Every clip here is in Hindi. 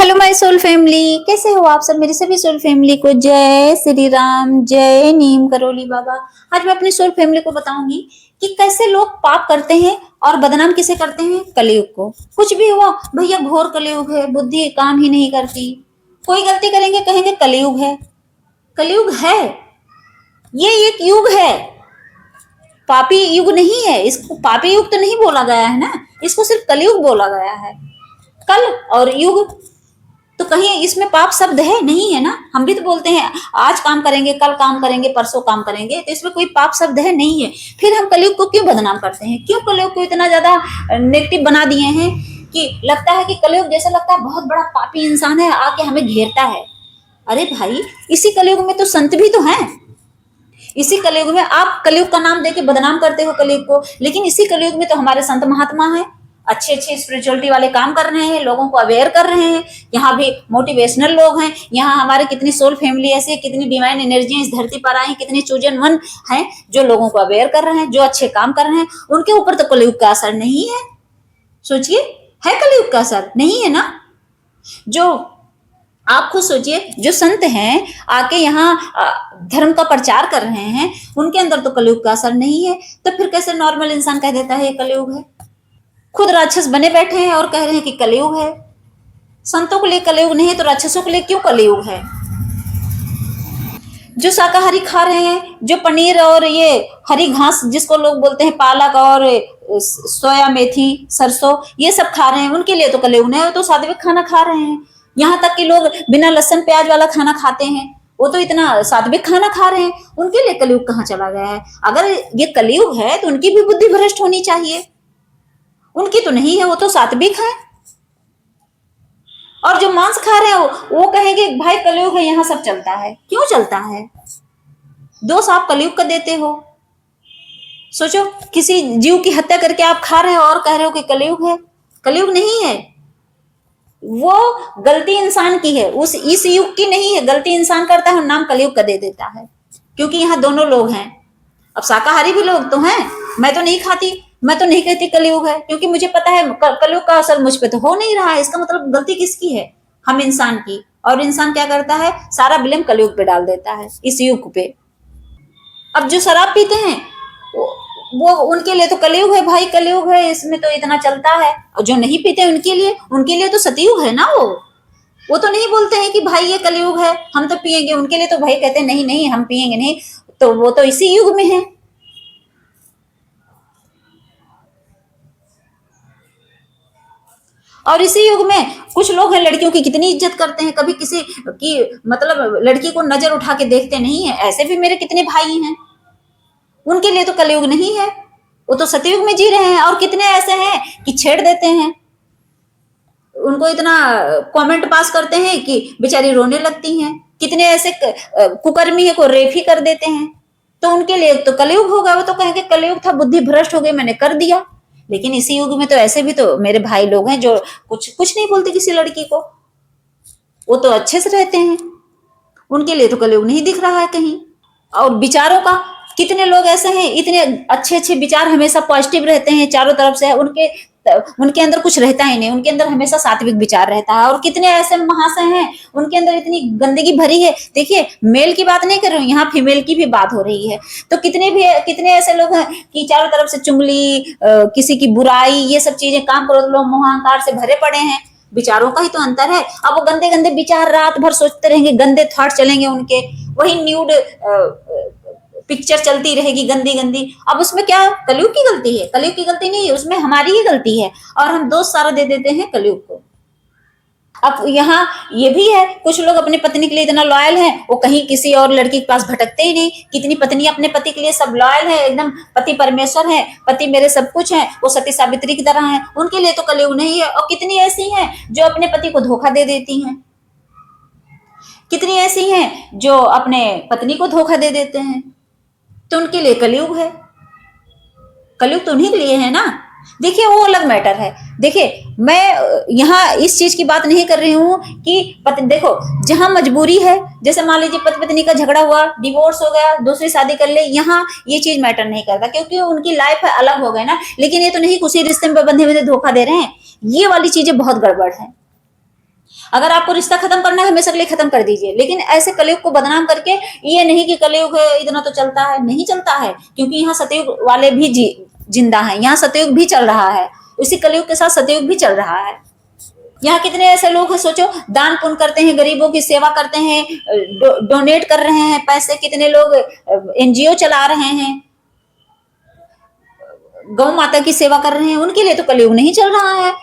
हेलो माय सोल फैमिली, कैसे हो आप सब। मेरी सभी सोल फैमिली को जय श्री राम, जय नीम करोली बाबा। आज मैं अपनी सोल फैमिली को बताऊंगी कि कैसे लोग पाप करते हैं और बदनाम किसे करते हैं, कलयुग को। कुछ भी हुआ भैया, घोर कलयुग है, बुद्धि काम ही नहीं करती। कोई गलती करेंगे कहेंगे कलयुग है। कलयुग है, ये एक युग है, पापी युग नहीं है। इसको पापी युग तो नहीं बोला गया है ना, इसको सिर्फ कलयुग बोला गया है। कल और युग तो कहीं इसमें पाप शब्द है नहीं है ना। हम भी तो बोलते हैं आज काम करेंगे, कल काम करेंगे, परसों काम करेंगे, तो इसमें कोई पाप शब्द है नहीं है। फिर हम कलयुग को क्यों बदनाम करते हैं, क्यों कलयुग को इतना ज्यादा नेगेटिव बना दिए हैं कि लगता है कि कलयुग जैसा लगता है बहुत बड़ा पापी इंसान है, आके हमें घेरता है। अरे भाई, इसी कलयुग में तो संत भी तो हैं। इसी कलयुग में आप कलयुग का नाम देके बदनाम करते हो कलयुग को, लेकिन इसी कलयुग में तो हमारे संत महात्मा हैं, अच्छे अच्छे स्पिरिचुअलिटी वाले काम कर रहे हैं, लोगों को अवेयर कर रहे हैं। यहाँ भी मोटिवेशनल लोग हैं। यहाँ हमारे कितनी सोल फैमिली ऐसी है, कितनी डिवाइन एनर्जी इस धरती पर आई, कितने चूजन वन हैं जो लोगों को अवेयर कर रहे हैं, जो अच्छे काम कर रहे हैं। उनके ऊपर तो कलयुग का असर नहीं है। सोचिए, है कलयुग का असर नहीं है ना। जो आप खुद सोचिए, जो संत हैं आके यहाँ धर्म का प्रचार कर रहे हैं, उनके अंदर तो कलयुग का असर नहीं है। तो फिर कैसे नॉर्मल इंसान कह देता है ये कलयुग है। खुद राक्षस बने बैठे हैं और कह रहे हैं कि कलयुग है। संतों के लिए कलयुग नहीं है तो राक्षसों के लिए क्यों कलयुग है। जो शाकाहारी खा रहे हैं, जो पनीर और ये हरी घास जिसको लोग बोलते हैं पालक और सोया मेथी सरसों ये सब खा रहे हैं, उनके लिए तो कलयुग नहीं है, तो सात्विक खाना खा रहे हैं। यहाँ तक कि लोग बिना लहसुन प्याज वाला खाना खाते हैं, वो तो इतना सात्विक खाना खा रहे हैं, उनके लिए कलयुग कहाँ चला गया है। अगर ये कलयुग है तो उनकी भी बुद्धि भ्रष्ट होनी चाहिए, उनकी तो नहीं है, वो तो सात्विक है। और जो मांस खा रहे हो वो कहेंगे भाई कलयुग है, यहाँ सब चलता है। क्यों चलता है? दोष आप कलयुग का देते हो। सोचो, किसी जीव की हत्या करके आप खा रहे हो और कह रहे हो कि कलयुग है। कलयुग नहीं है, वो गलती इंसान की है, उस इस युग की नहीं है। गलती इंसान करता है और नाम कलयुग का दे देता है, क्योंकि यहाँ दोनों लोग हैं। अब शाकाहारी भी लोग तो हैं, मैं तो नहीं खाती, मैं तो नहीं कहती कलयुग है, क्योंकि मुझे पता है कलयुग का असर मुझ पे तो हो नहीं रहा है। इसका मतलब गलती किसकी है? हम इंसान की। और इंसान क्या करता है, सारा ब्लेम कलयुग पे डाल देता है, इस युग पे। अब जो शराब पीते हैं वो उनके लिए तो कलयुग है भाई, कलयुग है, इसमें तो इतना चलता है। और जो नहीं पीते उनके लिए तो सतयुग है ना। वो तो नहीं बोलते हैं कि भाई ये कलयुग है हम तो पिएंगे, उनके लिए तो भाई कहते हैं नहीं नहीं हम पिएंगे नहीं। तो वो तो इसी युग में है। और इसी युग में कुछ लोग हैं लड़कियों की कितनी इज्जत करते हैं, कभी किसी की मतलब लड़की को नजर उठा के देखते नहीं है। ऐसे भी मेरे कितने भाई हैं, उनके लिए तो कलयुग नहीं है, वो तो सतयुग में जी रहे हैं। और कितने ऐसे हैं कि छेड़ देते हैं, उनको इतना कमेंट पास करते हैं कि बेचारी रोने लगती हैं। कितने ऐसे कुकर्मी है को रेप ही कर देते हैं, तो उनके लिए तो कलयुग होगा। वो तो कहेंगे कलयुग था, बुद्धि भ्रष्ट हो गई, मैंने कर दिया। लेकिन इसी युग में तो ऐसे भी तो मेरे भाई लोग हैं जो कुछ कुछ नहीं बोलते किसी लड़की को, वो तो अच्छे से रहते हैं, उनके लिए तो कलयुग नहीं दिख रहा है कहीं। और विचारों का, कितने लोग ऐसे हैं इतने अच्छे अच्छे विचार हमेशा पॉजिटिव रहते हैं चारों तरफ से, उनके उनके अंदर कुछ रहता ही नहीं, उनके अंदर हमेशा सात्विक विचार रहता है। और कितने ऐसे महाशय हैं उनके अंदर इतनी गंदगी भरी है। देखिए, मेल की बात नहीं कर रही हूँ, यहाँ फीमेल की भी बात हो रही है। तो कितने ऐसे लोग हैं कि चारों तरफ से चुगली, किसी की बुराई, ये सब चीजें काम करो, लोग मोहांकार से भरे पड़े हैं। विचारों का ही तो अंतर है। अब वो गंदे गंदे विचार रात भर सोचते रहेंगे, गंदे थॉट चलेंगे उनके, वही न्यूड पिक्चर चलती रहेगी गंदी गंदी। अब उसमें क्या कलयुग की गलती है? कलयुग की गलती नहीं है, उसमें हमारी ही गलती है, और हम दोष सारा दे देते हैं कलयुग को। अब यहाँ ये भी है, कुछ लोग अपनी पत्नी के लिए इतना लॉयल हैं, वो कहीं किसी और लड़की के पास भटकते ही नहीं। कितनी पत्नी अपने पति के लिए सब लॉयल है, एकदम पति परमेश्वर है, पति मेरे सब कुछ है, वो सती सावित्री की तरह है, उनके लिए तो कलयुग नहीं है। और कितनी ऐसी हैं जो अपने पति को धोखा दे देती हैं, कितनी ऐसी हैं जो अपने पत्नी को धोखा दे देते हैं, तो उनके लिए कलयुग है। कलयुग तो उन्हीं के लिए है ना। देखिए, वो अलग मैटर है। देखिए, मैं यहाँ इस चीज की बात नहीं कर रही हूँ कि देखो, जहां मजबूरी है, जैसे मान लीजिए पति पत्नी का झगड़ा हुआ, डिवोर्स हो गया, दूसरी शादी कर ले, यहाँ ये चीज मैटर नहीं करता, क्योंकि उनकी लाइफ है, अलग हो गए ना। लेकिन ये तो नहीं उसी रिश्ते में बंधे बंधे धोखा दे रहे हैं, ये वाली चीजें बहुत गड़बड़ है। अगर आपको रिश्ता खत्म करना है हमेशा के लिए खत्म कर दीजिए, लेकिन ऐसे कलयुग को बदनाम करके ये नहीं कि कलयुग है इतना तो चलता है, नहीं चलता है, क्योंकि यहाँ सतयुग वाले भी जिंदा हैं, यहाँ सतयुग भी चल रहा है, उसी कलयुग के साथ सतयुग भी चल रहा है। यहाँ कितने ऐसे लोग हैं, सोचो, दान पुण्य करते हैं, गरीबों की सेवा करते हैं, डोनेट कर रहे हैं पैसे, कितने लोग एनजीओ चला रहे हैं, गौ माता की सेवा कर रहे हैं, उनके लिए तो कलयुग नहीं चल रहा है।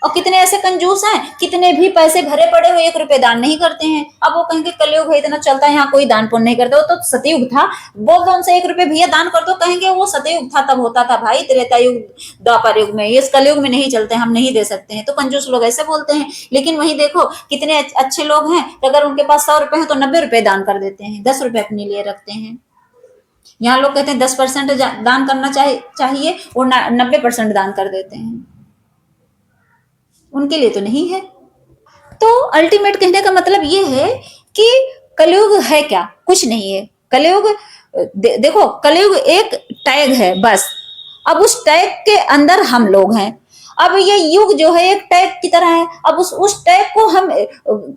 और कितने ऐसे कंजूस हैं, कितने भी पैसे भरे पड़े हुए 1 रुपए दान नहीं करते हैं। अब वो कहेंगे कलयुग है इतना चलता है, यहाँ कोई दान पुण्य नहीं करता, वो तो सतयुग था, बोल दो उनसे 1 रुपए भैया दान कर दो, कहेंगे वो सतयुग था तब होता था भाई, त्रेता युग द्वापर युग में, इस कलयुग में नहीं चलते, हम नहीं दे सकते हैं। तो कंजूस लोग ऐसे बोलते हैं। लेकिन वही देखो कितने अच्छे लोग हैं, अगर उनके पास 100 रुपए है तो 90 रुपए दान कर देते हैं, 10 रुपए अपने लिए रखते हैं। यहाँ लोग कहते हैं 10% दान करना चाहिए, और 90% दान कर देते हैं, उनके लिए तो नहीं है। तो अल्टीमेट कहने का मतलब ये है कि कलयुग है क्या, कुछ नहीं है। कलयुग देखो, कलयुग एक टैग है बस, अब उस टैग के अंदर हम लोग हैं। अब ये युग जो है एक टैग की तरह है, अब उस टैग को हम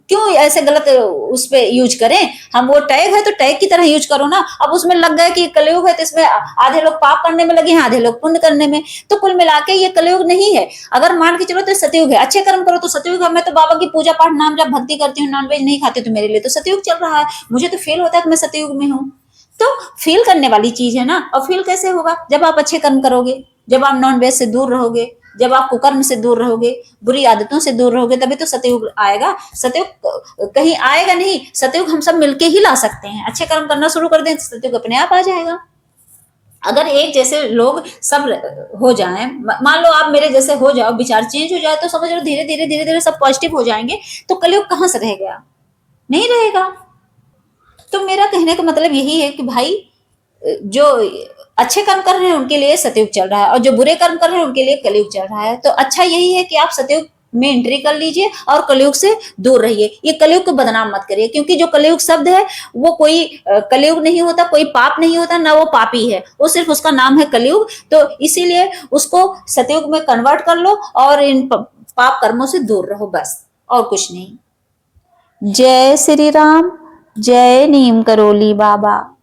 क्यों ऐसे गलत उस पे यूज करें, हम वो टैग है तो टैग की तरह यूज करो ना। अब उसमें लग गए कि कलयुग है तो इसमें आधे लोग पाप करने में लगे हैं, आधे लोग पुण्य करने में, तो कुल मिला के ये कलयुग नहीं है। अगर मान के चलो तो सतयुग है, अच्छे कर्म करो तो सतयुग है। मैं तो बाबा की पूजा पाठ नाम जब भक्ति करती हूँ, नॉनवेज नहीं खाती, तो मेरे लिए तो सतयुग चल रहा है, मुझे तो फील होता है कि मैं सतयुग में हूँ। तो फील करने वाली चीज है ना। और फील कैसे होगा, जब आप अच्छे कर्म करोगे, जब आप नॉन वेज से दूर रहोगे, जब आप कुकर्म से दूर रहोगे, बुरी आदतों से दूर रहोगे, तभी तो सतयुग आएगा। सतयुग कहीं आएगा नहीं, सतयुग हम सब मिलके ही ला सकते हैं। अच्छे कर्म करना शुरू कर दें, सतयुग अपने आप आ जाएगा। अगर एक जैसे लोग सब हो जाएं, मान लो आप मेरे जैसे हो जाओ, विचार चेंज हो जाए, तो समझ लो धीरे धीरे धीरे धीरे सब पॉजिटिव हो जाएंगे, तो कलयुग कहां से रह गया, नहीं रहेगा। तो मेरा कहने का मतलब यही है कि भाई, जो अच्छे कर्म कर रहे हैं उनके लिए सतयुग चल रहा है, और जो बुरे कर्म कर रहे हैं उनके लिए कलयुग चल रहा है। तो अच्छा यही है कि आप सतयुग में एंट्री कर लीजिए और कलयुग से दूर रहिए। ये कलयुग को बदनाम मत करिए, क्योंकि जो कलयुग शब्द है वो कोई कलयुग नहीं होता, कोई पाप नहीं होता, ना वो पापी है, वो सिर्फ उसका नाम है कलयुग। तो इसीलिए उसको सतयुग में कन्वर्ट कर लो और इन पाप कर्मों से दूर रहो, बस, और कुछ नहीं। जय श्री राम, जय नीम करोली बाबा।